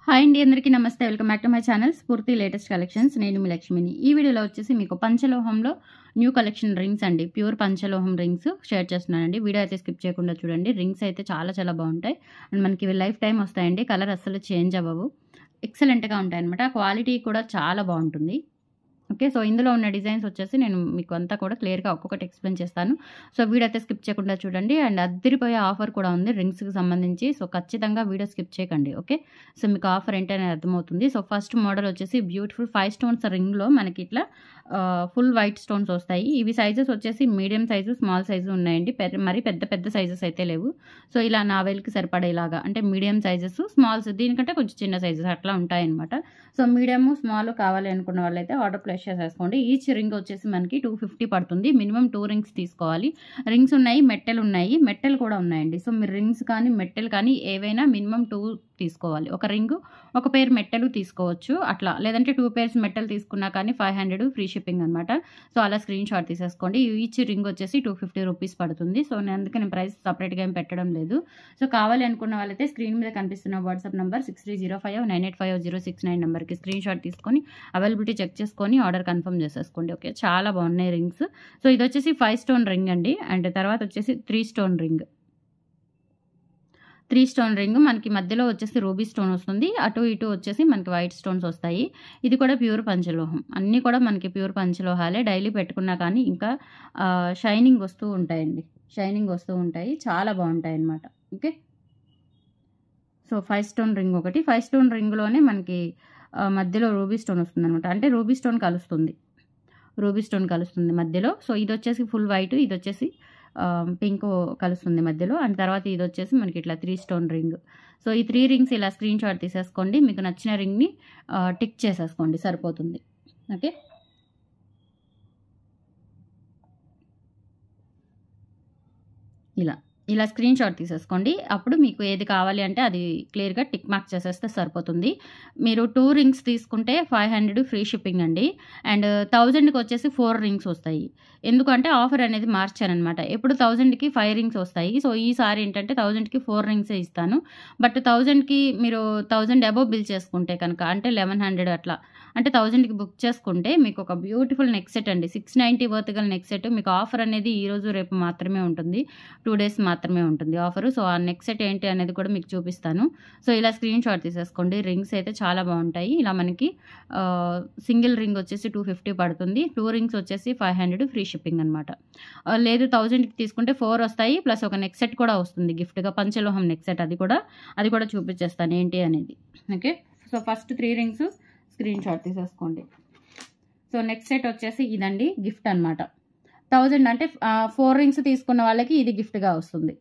Hi అండి, అందరికీ నమస్తే. Welcome back to my channel స్ఫూర్తి లేటెస్ట్ కలెక్షన్స్. నేను మీ లక్ష్మిని. ఈ వీడియోలో వచ్చేసి మీకు పంచలోహంలో న్యూ కలెక్షన్ రింగ్స్ అండి, ప్యూర్ పంచలోహం రింగ్స్ షేర్ చేస్తున్నానండి. వీడియో అయితే స్కిప్ చేయకుండా చూడండి. రింగ్స్ అయితే చాలా బాగుంటాయి అండ్ మనకి ఇవి లైఫ్ టైం వస్తాయండి. కలర్ అస్సలు చేంజ్ అవ్వవు, ఎక్సలెంట్గా ఉంటాయి అనమాట. క్వాలిటీ కూడా చాలా బాగుంటుంది. ఓకే, సో ఇందులో ఉన్న డిజైన్స్ వచ్చేసి నేను మీకు అంతా కూడా క్లియర్గా ఒక్కొక్కటి ఎక్స్ప్లెయిన్ చేస్తాను. సో వీడియో అయితే స్కిప్ చేయకుండా చూడండి. అండ్ అద్దరిపోయే ఆఫర్ కూడా ఉంది రింగ్స్కి సంబంధించి. సో ఖచ్చితంగా వీడియో స్కిప్ చేయకండి. ఓకే, సో మీకు ఆఫర్ ఏంటనేది అర్థమవుతుంది. సో ఫస్ట్ మోడల్ వచ్చేసి బ్యూటిఫుల్ 5 స్టోన్స్ రింగ్లో మనకి ఇట్లా ఫుల్ వైట్ స్టోన్స్ వస్తాయి. ఇవి సైజెస్ వచ్చేసి మీడియం సైజు, స్మాల్ సైజు ఉన్నాయండి. మరి పెద్ద సైజెస్ అయితే లేవు. సో ఇలా నా వేలుకి సరిపడేలాగా అంటే మీడియం సైజెస్, స్మాల్స్ దీనికంటే కొంచెం చిన్న సైజెస్ అట్లా ఉంటాయన్నమాట. సో మీడియం స్మాల్ కావాలి అనుకున్న వాళ్ళైతే ఆర్డర్ ప్లేస్ చేసేసుకోండి. ఈచ్ రింగ్ వచ్చేసి మనకి 250 పడుతుంది. మినిమం 2 రింగ్స్ తీసుకోవాలి. రింగ్స్ ఉన్నాయి, మెట్టెలు కూడా ఉన్నాయండి. సో మీరు రింగ్స్ కానీ మెట్టెలు కానీ ఏవైనా మినిమం 2 తీసుకోవాలి. ఒక రింగు ఒక పేరు మెట్టెలు తీసుకోవచ్చు అట్లా, లేదంటే 2 పేర్స్ మెట్టెలు తీసుకున్నా కానీ 500 ఫ్రీ షిప్పింగ్ అనమాట. సో అలా స్క్రీన్ షాట్ తీసేసుకోండి. ఈచ్ రింగ్ వచ్చేసి 250 రూపీస్ పడుతుంది. సో అందుకే నేను ప్రైస్ సపరేట్గా ఏం పెట్టడం లేదు. సో కావాలి అనుకున్న వాళ్ళైతే స్క్రీన్ మీద కనిపిస్తున్న వాట్సాప్ నెంబర్ 6305985069 నెంబర్కి స్క్రీన్ షాట్ తీసుకొని అవైలబిలిటీ చెక్ చేసుకొని ఆర్డర్ కన్ఫర్మ్ చేసేసుకోండి. ఓకే, చాలా బాగున్నాయి రింగ్స్. సో ఇది వచ్చేసి 5 స్టోన్ రింగ్ అండి. అండ్ తర్వాత వచ్చేసి 3 స్టోన్ రింగ్ మనకి మధ్యలో వచ్చేసి రూబీ స్టోన్ వస్తుంది. అటు ఇటు వచ్చేసి మనకి వైట్ స్టోన్స్ వస్తాయి. ఇది కూడా ప్యూర్ పంచలోహం. అన్నీ కూడా మనకి ప్యూర్ పంచలోహాలే. డైలీ పెట్టుకున్నా కానీ ఇంకా షైనింగ్ వస్తూ ఉంటాయి. చాలా బాగుంటాయి అన్నమాట. ఓకే, సో 5 స్టోన్ రింగ్ ఒకటి. 5 స్టోన్ రింగ్లోనే మనకి మధ్యలో రూబీ స్టోన్ వస్తుంది అనమాట. అంటే రూబీ స్టోన్ కలుస్తుంది మధ్యలో. సో ఇది వచ్చేసి ఫుల్ వైట్, ఇది వచ్చేసి పింక్ కలుస్తుంది మధ్యలో. అండ్ తర్వాత ఇది వచ్చేసి మనకి ఇట్లా 3 స్టోన్ రింగ్. సో ఈ 3 రింగ్స్ ఇలా స్క్రీన్ షాట్ తీసేసుకోండి. మీకు నచ్చిన రింగ్ని టిక్ చేసేసుకోండి, సరిపోతుంది. ఓకే, ఇలా స్క్రీన్ షాట్ తీసేసుకోండి. అప్పుడు మీకు ఏది కావాలి అంటే అది క్లియర్గా టిక్ మార్క్ చేసేస్తే సరిపోతుంది. మీరు 2 రింగ్స్ తీసుకుంటే 500 ఫ్రీ షిప్పింగ్ అండి. అండ్ 1000కి వచ్చేసి 4 రింగ్స్ వస్తాయి. ఎందుకంటే ఆఫర్ అనేది మార్చానమాట. ఎప్పుడు 1000కి 5 రింగ్స్ వస్తాయి. సో ఈసారి ఏంటంటే 1000కి 4 రింగ్సే ఇస్తాను. బట్ 1000కి మీరు 1000 అబోవ్ బిల్ చేసుకుంటే కనుక అంటే 1100 అట్లా, అంటే 1000కి బుక్ చేసుకుంటే మీకు ఒక బ్యూటిఫుల్ నెక్ సెట్ అండి, 690 వర్త్ గల నెక్ సెట్. మీకు ఆఫర్ అనేది ఈరోజు రేపు మాత్రమే ఉంటుంది, 2 డేస్ మాత్రమే ఉంటుంది ఆఫరు. సో ఆ నెక్ సెట్ ఏంటి అనేది కూడా మీకు చూపిస్తాను. సో ఇలా స్క్రీన్ షాట్ తీసేసుకోండి. రింగ్స్ అయితే చాలా బాగుంటాయి. ఇలా మనకి సింగిల్ రింగ్ వచ్చేసి 250 పడుతుంది. 2 రింగ్స్ వచ్చేసి 500 ఫ్రీ షిప్పింగ్ అనమాట. లేదు 1000కి తీసుకుంటే 4 వస్తాయి, ప్లస్ ఒక నెక్ సెట్ కూడా వస్తుంది గిఫ్ట్గా, పంచలోహం నెక్ సెట్. అది కూడా చూపించేస్తాను ఏంటి అనేది. Okay, so first 3 rings screen shot తీసేసుకోండి. సో నెక్స్ట్ సెట్ వచ్చేసి ఇదండి, గిఫ్ట్ అనమాట. 1000 అంటే 4 రింగ్స్ తీసుకున్న వాళ్ళకి ఇది గిఫ్ట్గా వస్తుంది.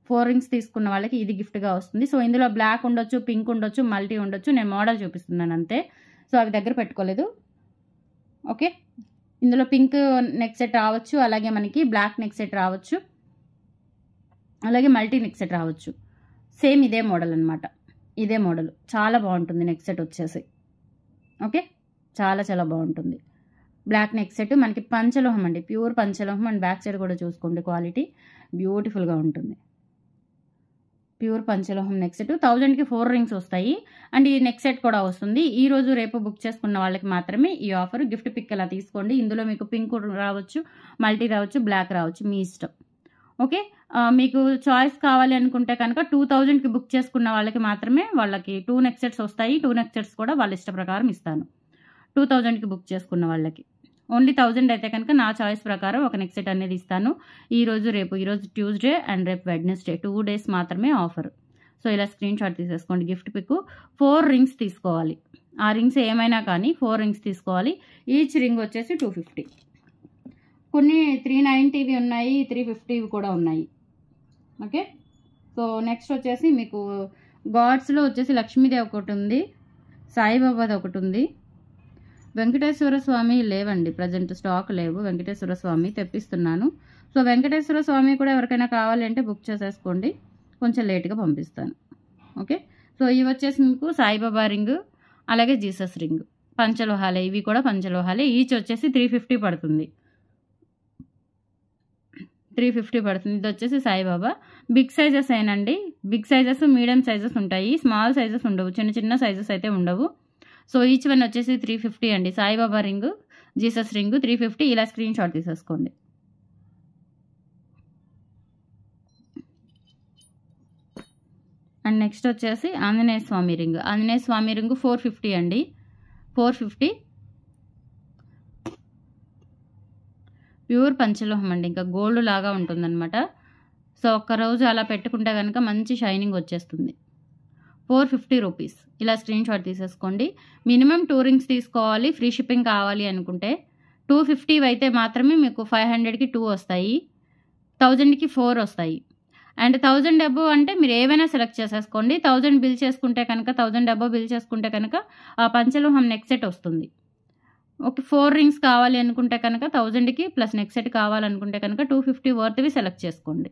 4 రింగ్స్ తీసుకున్న వాళ్ళకి ఇది గిఫ్ట్గా వస్తుంది. సో ఇందులో బ్లాక్ ఉండొచ్చు, పింక్ ఉండొచ్చు, మల్టీ ఉండొచ్చు. నేను మోడల్ చూపిస్తున్నాను అంతే. సో అవి దగ్గర పెట్టుకోలేదు. ఓకే, ఇందులో పింక్ నెక్ సెట్ రావచ్చు, అలాగే మనకి బ్లాక్ నెక్ సెట్ రావచ్చు, అలాగే మల్టీ నెక్ సెట్ రావచ్చు. సేమ్ ఇదే మోడల్ అనమాట. ఇదే మోడల్ చాలా బాగుంటుంది నెక్ సెట్ వచ్చేసి. ఓకే, చాలా బాగుంటుంది. బ్లాక్ నెక్ సెట్ మనకి పంచలోహం అండి, ప్యూర్ పంచలోహం. అండ్ బ్యాక్ సైడ్ కూడా చూసుకోండి, క్వాలిటీ బ్యూటిఫుల్గా ఉంటుంది. ప్యూర్ పంచలోహం నెక్ సెట్. 1000కి 4 రింగ్స్ వస్తాయి. అండ్ ఈ నెక్ సెట్ కూడా వస్తుంది. ఈ రోజు రేపు బుక్ చేసుకున్న వాళ్ళకి మాత్రమే ఈ ఆఫర్. గిఫ్ట్ పిక్ ఇలా తీసుకోండి. ఇందులో మీకు పింక్ రావచ్చు, మల్టీ రావచ్చు, బ్లాక్ రావచ్చు, మీ ఇష్టం. ఓకే, మీకు చాయిస్ కావాలి అనుకుంటే కనుక 2000కి బుక్ చేసుకున్న వాళ్ళకి మాత్రమే వాళ్ళకి 2 నెక్ సెట్స్ వస్తాయి. 2 నెక్ సెట్స్ కూడా వాళ్ళ ఇష్ట ప్రకారం ఇస్తాను. 2000కి బుక్ చేసుకున్న వాళ్ళకి ఓన్లీ 1000 అయితే కనుక నా చాయిస్ ప్రకారం ఒక నెక్ సెట్ అనేది ఇస్తాను. ఈరోజు ట్యూస్డే అండ్ రేపు వెడ్నెస్డే 2 డేస్ మాత్రమే ఆఫర్. సో ఇలా స్క్రీన్ షాట్ తీసేసుకోండి. గిఫ్ట్ పిక్ 4 రింగ్స్ తీసుకోవాలి. ఆ రింగ్స్ ఏమైనా కానీ 4 రింగ్స్ తీసుకోవాలి. ఈచ్ రింగ్ వచ్చేసి 250. కొన్ని 390వి ఉన్నాయి, 350వి కూడా ఉన్నాయి. ఓకే, సో నెక్స్ట్ వచ్చేసి మీకు గాడ్స్లో వచ్చేసి లక్ష్మీదేవి ఒకటి ఉంది, సాయిబాబాది ఒకటి ఉంది. వెంకటేశ్వర స్వామి లేవండి, ప్రజెంట్ స్టాక్ లేవు. వెంకటేశ్వర స్వామి తెప్పిస్తున్నాను. సో వెంకటేశ్వర స్వామి కూడా ఎవరికైనా కావాలి అంటే బుక్ చేసేసుకోండి, కొంచెం లేట్గా పంపిస్తాను. ఓకే, సో ఇవి వచ్చేసి మీకు సాయిబాబా రింగ్, అలాగే జీసస్ రింగ్, పంచలోహాలే. ఇవి కూడా పంచలోహాలే. ఈచ్ వచ్చేసి 350 పడుతుంది. 350 పడుతుంది. ఇది వచ్చేసి సాయిబాబా. బిగ్ సైజెస్ ఏనండి. బిగ్ సైజెస్, మీడియం సైజెస్ ఉంటాయి. స్మాల్ సైజెస్ ఉండవు. చిన్న చిన్న సైజెస్ అయితే ఉండవు. సో ఈచ్ వన్ వచ్చేసి 350 అండి. Saibaba ring, Jesus ring 350. ఇలా స్క్రీన్ షాట్ తీసేసుకోండి. అండ్ నెక్స్ట్ వచ్చేసి ఆంజనేయ స్వామి రింగ్. ఆంజనేయ స్వామి రింగ్ 450 అండి. 450 ప్యూర్ పంచలోహం అండి. ఇంకా గోల్డ్ లాగా ఉంటుందన్నమాట. సో ఒక్కరోజు అలా పెట్టుకుంటే కనుక మంచి షైనింగ్ వచ్చేస్తుంది. 450 రూపీస్. ఇలా స్క్రీన్ షాట్ తీసేసుకోండి. మినిమం 2 రింగ్స్ తీసుకోవాలి. ఫ్రీ షిప్పింగ్ కావాలి అనుకుంటే 250 అయితే మాత్రమే మీకు 500కి 2 వస్తాయి, 1000కి 4 వస్తాయి. అండ్ 1000 అబోవ్ అంటే మీరు ఏవైనా సెలెక్ట్ చేసేసుకోండి. 1000 బిల్ చేసుకుంటే కనుక, 1000 అబోవ్ బిల్ చేసుకుంటే కనుక ఆ పంచలోహం నెక్ సెట్ వస్తుంది. ఓకే, 4 రింగ్స్ కావాలి అనుకుంటే కనుక 1000కి ప్లస్ నెక్ సెట్ కావాలనుకుంటే కనుక 250 వర్త్వి సెలెక్ట్ చేసుకోండి.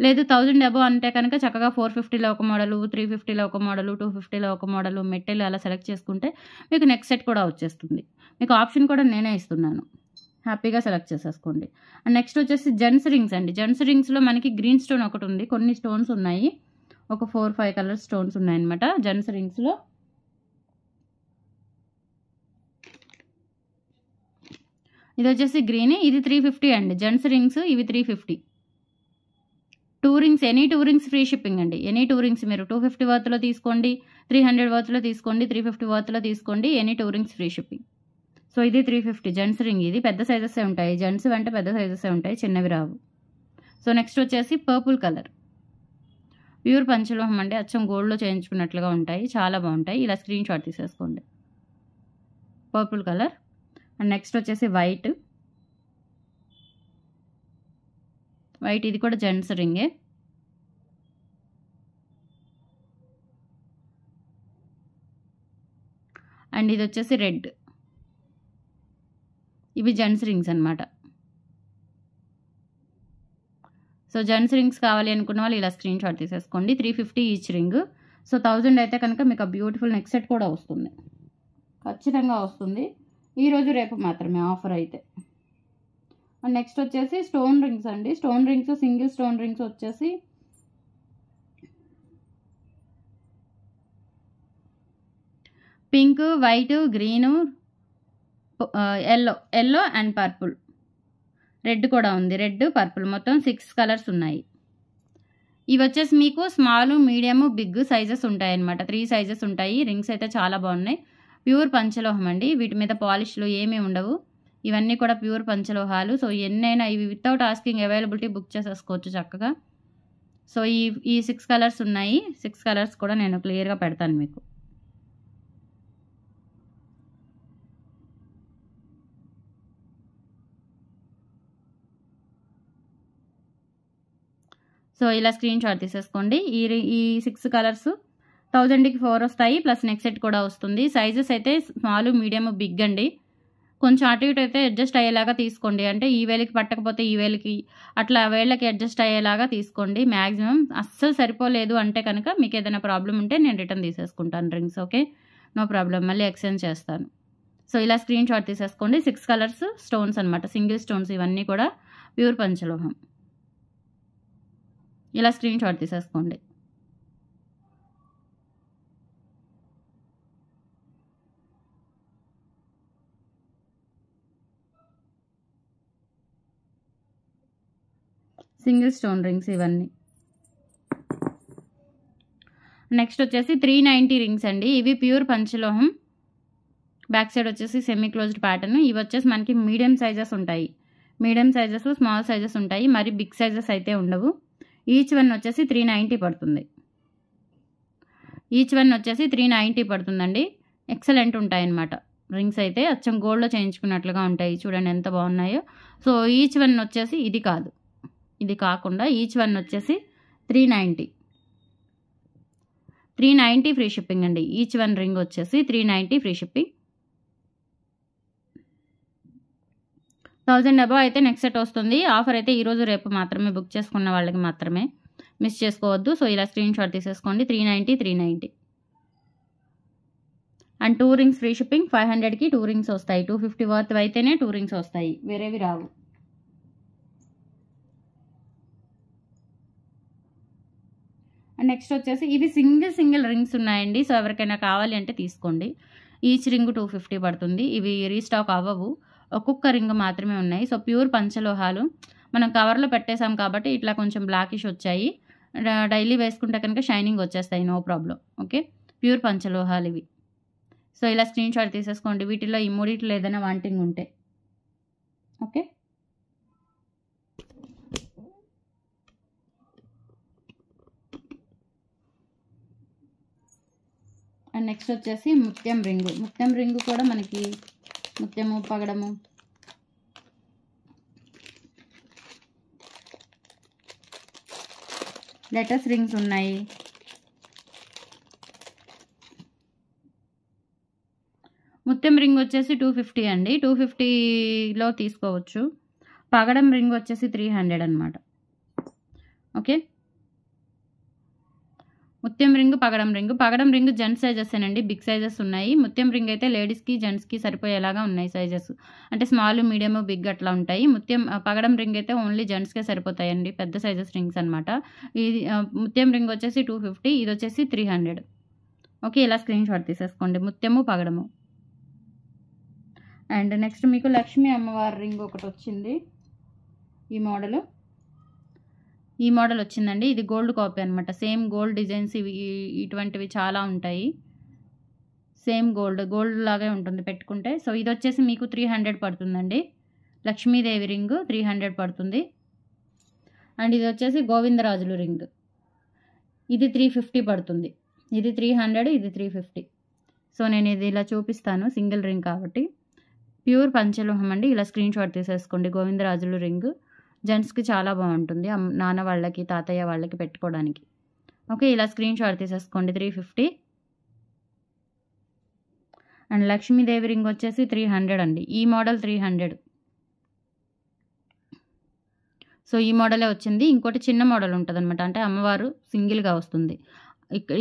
లేదు 1000 అబోవ్ అంటే కనుక చక్కగా 450లో ఒక మోడలు, 350లో ఒక మోడలు, 250లో ఒక మోడలు, మెట్టెలు అలా సెలెక్ట్ చేసుకుంటే మీకు నెక్ సెట్ కూడా వచ్చేస్తుంది. మీకు ఆప్షన్ కూడా నేనే ఇస్తున్నాను. హ్యాపీగా సెలెక్ట్ చేసేసుకోండి. అండ్ నెక్స్ట్ వచ్చేసి జెంట్స్ రింగ్స్ అండి. జెంట్స్ రింగ్స్లో మనకి గ్రీన్ స్టోన్ ఒకటి ఉంది. కొన్ని స్టోన్స్ ఉన్నాయి. ఒక 4-5 కలర్ స్టోన్స్ ఉన్నాయన్నమాట జెంట్స్ రింగ్స్లో. ఇది వచ్చేసి గ్రీన్. ఇది 350 అండి. జెంట్స్ రింగ్స్ ఇవి 350. 2 rings, any 2 rings free shipping అండి. ఎనీ 2 రింగ్స్ మీరు 250 వర్త్లో తీసుకోండి, 300 వర్త్లో తీసుకోండి, 350 వర్త్లో తీసుకోండి. Any 2 rings free shipping. So ఇది 350 జెంట్స్ రింగ్. ఇది పెద్ద సైజెసే ఉంటాయి. జెంట్స్ అంటే పెద్ద సైజెసే ఉంటాయి, చిన్నవి రావు. సో నెక్స్ట్ వచ్చేసి పర్పుల్ కలర్. ప్యూర్ పంచలోహం అండి. అచ్చం గోల్డ్లో చేయించుకున్నట్లుగా ఉంటాయి. చాలా బాగుంటాయి. ఇలా స్క్రీన్ షాట్ తీసేసుకోండి. Purple colour. అండ్ నెక్స్ట్ వచ్చేసి వైట్. వైట్ ఇది కూడా జెంట్స్ రింగే. అండ్ ఇది వచ్చేసి రెడ్. ఇవి జెంట్స్ రింగ్స్ అనమాట. సో జెంట్స్ రింగ్స్ కావాలి అనుకున్న వాళ్ళు ఇలా స్క్రీన్ షాట్ తీసేసుకోండి. 350 ఈచ్ రింగ్. సో 1000 అయితే కనుక మీకు ఆ బ్యూటిఫుల్ నెక్ సెట్ కూడా వస్తుంది. ఖచ్చితంగా వస్తుంది. ఈరోజు రేపు మాత్రమే ఆఫర్ అయితే. అండ్ నెక్స్ట్ వచ్చేసి స్టోన్ రింగ్స్ అండి. Stone rings, single stone rings వచ్చేసి pink, white, green, yellow and purple. Red కూడా ఉంది. రెడ్, పర్పుల్ మొత్తం 6 కలర్స్ ఉన్నాయి. ఇవి వచ్చేసి మీకు స్మాల్, మీడియం, బిగ్ సైజెస్ ఉంటాయి అన్నమాట. 3 సైజెస్ ఉంటాయి. రింగ్స్ అయితే చాలా బాగున్నాయి. ప్యూర్ పంచలోహం అండి. వీటి మీద పాలిష్లు ఏమీ ఉండవు. ఇవన్నీ కూడా ప్యూర్ పంచలోహాలు. సో ఎన్నైనా ఇవి వితౌట్ ఆస్కింగ్ అవైలబిలిటీ బుక్ చేసేసుకోవచ్చు చక్కగా. సో ఈ 6 కలర్స్ ఉన్నాయి. 6 కలర్స్ కూడా నేను క్లియర్గా పెడతాను మీకు. సో ఇలా స్క్రీన్ షాట్ తీసేసుకోండి. ఈ 6 కలర్స్ 1000కి 4 వస్తాయి, ప్లస్ నెక్ సెట్ కూడా వస్తుంది. సైజెస్ అయితే స్మాల్, మీడియం, బిగ్ అండి. కొంచెం అటు ఇటు అయితే అడ్జస్ట్ అయ్యేలాగా తీసుకోండి. అంటే ఈ వేలికి పట్టకపోతే ఈ వేలికి, అట్లా వేళ్ళకి అడ్జస్ట్ అయ్యేలాగా తీసుకోండి. మ్యాక్సిమం అస్సలు సరిపోలేదు అంటే కనుక మీకు ఏదైనా ప్రాబ్లం ఉంటే నేను రిటర్న్ తీసేసుకుంటాను రింగ్స్. Okay, no problem. మళ్ళీ ఎక్స్చేంజ్ చేస్తాను. సో ఇలా స్క్రీన్ షాట్ తీసేసుకోండి. 6 కలర్స్ స్టోన్స్ అనమాట. సింగిల్ స్టోన్స్ ఇవన్నీ కూడా ప్యూర్ పంచలోహం. ఇలా స్క్రీన్ షాట్ తీసేసుకోండి. సింగిల్ స్టోన్ రింగ్స్ ఇవన్నీ. నెక్స్ట్ వచ్చేసి 390 రింగ్స్ అండి. ఇవి ప్యూర్ పంచలోహం. బ్యాక్ సైడ్ వచ్చేసి సెమీ క్లోజ్డ్ ప్యాటర్న్. ఇవి వచ్చేసి మనకి మీడియం సైజెస్ ఉంటాయి. మీడియం సైజెస్, స్మాల్ సైజెస్ ఉంటాయి. మరి బిగ్ సైజెస్ అయితే ఉండవు. ఈచ్ వన్ వచ్చేసి 390 పడుతుంది. ఈచ్ వన్ వచ్చేసి 390 పడుతుందండి. ఎక్సలెంట్ ఉంటాయన్నమాట. రింగ్స్ అయితే అచ్చం గోల్డ్లో చేయించుకున్నట్లుగా ఉంటాయి. చూడండి ఎంత బాగున్నాయో. సో ఈచ్ వన్ వచ్చేసి ఇది కాదు, ఇది కాకుండా ఈచ్ వన్ వచ్చేసి 390 ఫ్రీ షిప్పింగ్ అండి. ఈచ్ వన్ రింగ్ వచ్చేసి 390 ఫ్రీ షిప్పింగ్. 1000 అబోవ్ అయితే నెక్స్ట్ సెట్ వస్తుంది. ఆఫర్ అయితే ఈరోజు రేపు మాత్రమే, బుక్ చేసుకున్న వాళ్ళకి మాత్రమే, మిస్ చేసుకోవద్దు. సో ఇలా స్క్రీన్ షాట్ తీసేసుకోండి. 390. And 2 rings free shipping. 500కి 2 రింగ్స్ వస్తాయి. 250 వర్త్ అయితేనే 2 రింగ్స్ వస్తాయి, వేరేవి రావు. అండ్ నెక్స్ట్ వచ్చేసి ఇవి సింగిల్ రింగ్స్ ఉన్నాయండి. సో ఎవరికైనా కావాలి అంటే తీసుకోండి. ఈచ్ రింగ్ 250 పడుతుంది. ఇవి రీస్టాక్ అవ్వవు, ఒక్కొక్క రింగ్ మాత్రమే ఉన్నాయి. సో ప్యూర్ పంచలోహాలు మనం కవర్లో పెట్టేసాం కాబట్టి ఇట్లా కొంచెం బ్లాకిష్ వచ్చాయి. డైలీ వేసుకుంటే కనుక షైనింగ్ వచ్చేస్తాయి, నో ప్రాబ్లం. ఓకే, ప్యూర్ పంచలోహాలు ఇవి. సో ఇలా స్క్రీన్ షాట్ తీసేసుకోండి వీటిలో ఈ మూడిట్లో ఏదైనా వాంటింగ్ ఉంటే. ఓకే, అండ్ నెక్స్ట్ వచ్చేసి ముత్యం రింగు కూడా మనకి ముత్యము, పగడము, లెటర్స్ రింగ్స్ ఉన్నాయి. ముత్యం రింగ్ వచ్చేసి 250 అండి, 250లో తీసుకోవచ్చు. పగడం రింగ్ వచ్చేసి 300 అనమాట. ఓకే, ముత్యం రింగ్, పగడం రింగ్ జెంట్స్ సైజెసేనండి, బిగ్ సైజెస్ ఉన్నాయి. ముత్యం రింగ్ అయితే లేడీస్కి జెంట్స్కి సరిపోయేలాగా ఉన్నాయి సైజెస్, అంటే స్మాల్, మీడియం, బిగ్ అట్లా ఉంటాయి. పగడం రింగ్ అయితే ఓన్లీ జెంట్స్కే సరిపోతాయండి, పెద్ద సైజెస్ రింగ్స్ అనమాట. ఇది ముత్యం రింగ్ వచ్చేసి 250, ఇది వచ్చేసి 300. ఓకే, ఇలా స్క్రీన్ షాట్ తీసేసుకోండి ముత్యము, పగడము. అండ్ నెక్స్ట్ మీకు లక్ష్మీ అమ్మవారి రింగ్ ఒకటి వచ్చింది. ఈ మోడల్ వచ్చిందండి. ఇది గోల్డ్ కాపీ అనమాట, సేమ్ గోల్డ్ డిజైన్స్ ఇటువంటివి చాలా ఉంటాయి. సేమ్ గోల్డ్ లాగే ఉంటుంది పెట్టుకుంటే. సో ఇది వచ్చేసి మీకు 300 పడుతుందండి. లక్ష్మీదేవి రింగ్ 300 పడుతుంది. అండ్ ఇది వచ్చేసి గోవిందరాజులు రింగ్, ఇది 350 పడుతుంది. ఇది 300, ఇది 350. సో నేను ఇది ఇలా చూపిస్తాను, సింగిల్ రింగ్ కాబట్టి. ప్యూర్ పంచలోహం అండి, ఇలా స్క్రీన్ షాట్ తీసేసుకోండి. గోవిందరాజులు రింగ్ జెంట్స్కి చాలా బాగుంటుంది, నాన్న వాళ్ళకి, తాతయ్య వాళ్ళకి పెట్టుకోవడానికి. ఓకే, ఇలా స్క్రీన్ షాట్ తీసేసుకోండి. 350. అండ్ లక్ష్మీదేవి రింగ్ వచ్చేసి 300 అండి. ఈ మోడల్ 300. సో ఈ మోడలే వచ్చింది. ఇంకోటి చిన్న మోడల్ ఉంటుంది అనమాట, అంటే అమ్మవారు సింగిల్గా వస్తుంది.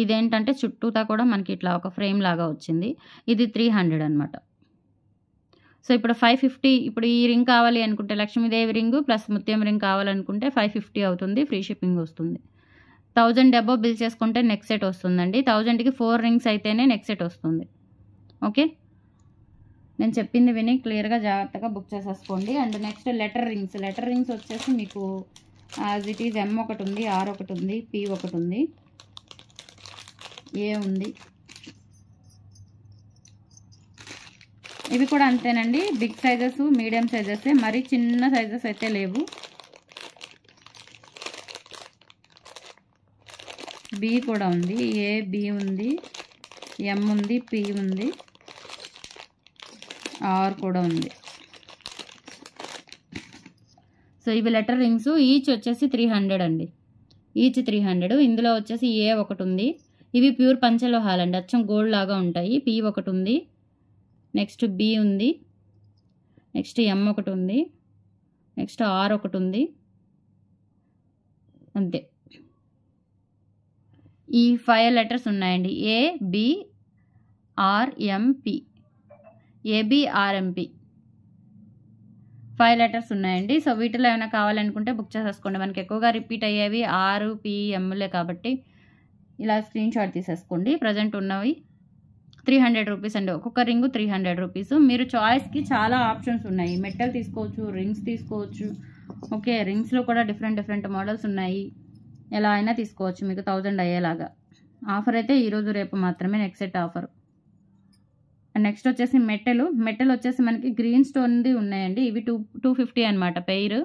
ఇదేంటంటే చుట్టూతా కూడా మనకి ఇట్లా ఒక ఫ్రేమ్ లాగా వచ్చింది. ఇది 300 అనమాట. సో ఇప్పుడు 550. ఇప్పుడు ఈ రింగ్ కావాలి అనుకుంటే, లక్ష్మీదేవి రింగ్ ప్లస్ ముత్యం రింగ్ కావాలనుకుంటే 550 అవుతుంది, ఫ్రీ షిప్పింగ్ వస్తుంది. 1000 అబోవ్ బిల్ చేసుకుంటే నెక్స్ట్ సెట్ వస్తుందండి. 1000కి 4 రింగ్స్ అయితేనే నెక్స్ట్ సెట్ వస్తుంది. ఓకే, నేను చెప్పింది విని క్లియర్గా జాగ్రత్తగా బుక్ చేసేసుకోండి. అండ్ నెక్స్ట్ లెటర్ రింగ్స్ వచ్చేసి మీకు యాజ్ ఇట్ ఈజ్ M ఒకటి ఉంది, R ఒకటి ఉంది, P ఒకటి ఉంది, A ఉంది. ఇవి కూడా అంతేనండి, బిగ్ సైజెస్, మీడియం సైజెస్, మరీ చిన్న సైజెస్ అయితే లేవు. B కూడా ఉంది, A, B ఉంది, M ఉంది, P ఉంది, R కూడా ఉంది. సో ఇవి లెటర్ రింగ్స్, ఈచ్ వచ్చేసి 300 అండి, ఈచ్ 300. ఇందులో వచ్చేసి A ఒకటి ఉంది. ఇవి ప్యూర్ పంచలోహాలండి, అచ్చం గోల్డ్ లాగా ఉంటాయి. P ఒకటి ఉంది, నెక్స్ట్ B ఉంది, నెక్స్ట్ M ఒకటి ఉంది, నెక్స్ట్ R ఒకటి ఉంది. అంతే, ఈ 5 లెటర్స్ ఉన్నాయండి. A, B, R, M, P, ABRMP 5 letters ఉన్నాయండి. సో వీటిలో ఏమైనా కావాలనుకుంటే బుక్ చేసేసుకోండి. మనకి ఎక్కువగా రిపీట్ అయ్యేవి R, P, Mలే కాబట్టి ఇలా స్క్రీన్ షాట్ తీసేసుకోండి. ప్రజెంట్ ఉన్నవి 300 రూపీస్ అండి, ఒక్కొక్క రింగు 300 రూపీస్. మీరు చాయిస్కి చాలా ఆప్షన్స్ ఉన్నాయి, మెటల్ తీసుకోవచ్చు, రింగ్స్ తీసుకోవచ్చు. ఓకే, రింగ్స్లో కూడా డిఫరెంట్ మోడల్స్ ఉన్నాయి, ఎలా అయినా తీసుకోవచ్చు మీకు 1000 అయ్యేలాగా. ఆఫర్ అయితే ఈరోజు రేపు మాత్రమే, నెక్స్ట్ సెట్ ఆఫర్. నెక్స్ట్ వచ్చేసి మెటల్ వచ్చేసి మనకి గ్రీన్ స్టోన్ది ఉన్నాయండి. ఇవి 250 అనమాట పెయిర్.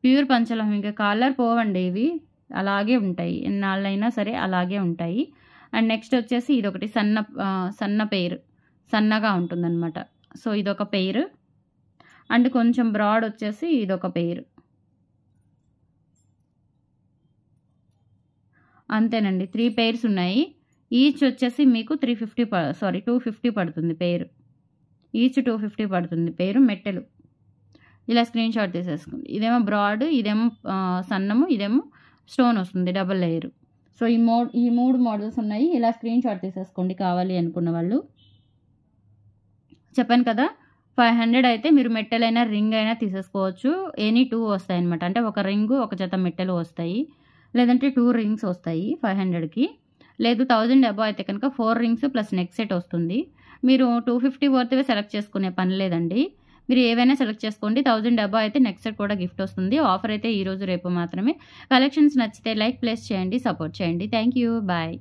ప్యూర్ పంచలోహం, ఇంకా కలర్ పోవండి, ఇవి అలాగే ఉంటాయి, ఎన్నాళ్ళైనా సరే అలాగే ఉంటాయి. అండ్ నెక్స్ట్ వచ్చేసి ఇదొకటి సన్న పెయిర్, సన్నగా ఉంటుందన్నమాట. సో ఇదొక పెయిర్. అండ్ కొంచెం బ్రాడ్ వచ్చేసి ఇదొక పెయిర్. అంతేనండి, 3 పెయిర్స్ ఉన్నాయి. ఈచ్ వచ్చేసి మీకు 250 పడుతుంది పెయిర్. ఈచ్ 250 పడుతుంది పెయిర్ మెట్టెలు. ఇలా స్క్రీన్ షాట్ తీసేసుకోండి. ఇదేమో బ్రాడ్, ఇదేమో సన్నము, ఇదేమో స్టోన్ వస్తుంది, డబుల్ లేయర్. సో ఈ మూడు మోడల్స్ ఉన్నాయి. ఇలా స్క్రీన్ షాట్ తీసేసుకోండి కావాలి అనుకున్న వాళ్ళు. చెప్పాను కదా, 500 అయితే మీరు మెట్టెలైనా రింగ్ అయినా తీసేసుకోవచ్చు. ఎనీ 2 వస్తాయి అనమాట, అంటే ఒక రింగు ఒక జత మెట్టెలు వస్తాయి. లేదంటే 2 రింగ్స్ వస్తాయి 500కి. లేదు 1000 అబోవ్ అయితే కనుక 4 రింగ్స్ ప్లస్ నెక్ సెట్ వస్తుంది. మీరు 250 వర్త్‌వే సెలెక్ట్ చేసుకునే పని లేదండి. మీరు ఏవైనా సెలెక్ట్ చేసుకోండి. 1000 అబోవ్ అయితే నెక్ సెట్ కూడా గిఫ్ట్ వస్తుంది. ఆఫర్ అయితే ఈరోజు రేపు మాత్రమే. కలెక్షన్స్ నచ్చితే లైక్ ప్లేస్ చేయండి, సపోర్ట్ చేయండి. Thank you. బాయ్.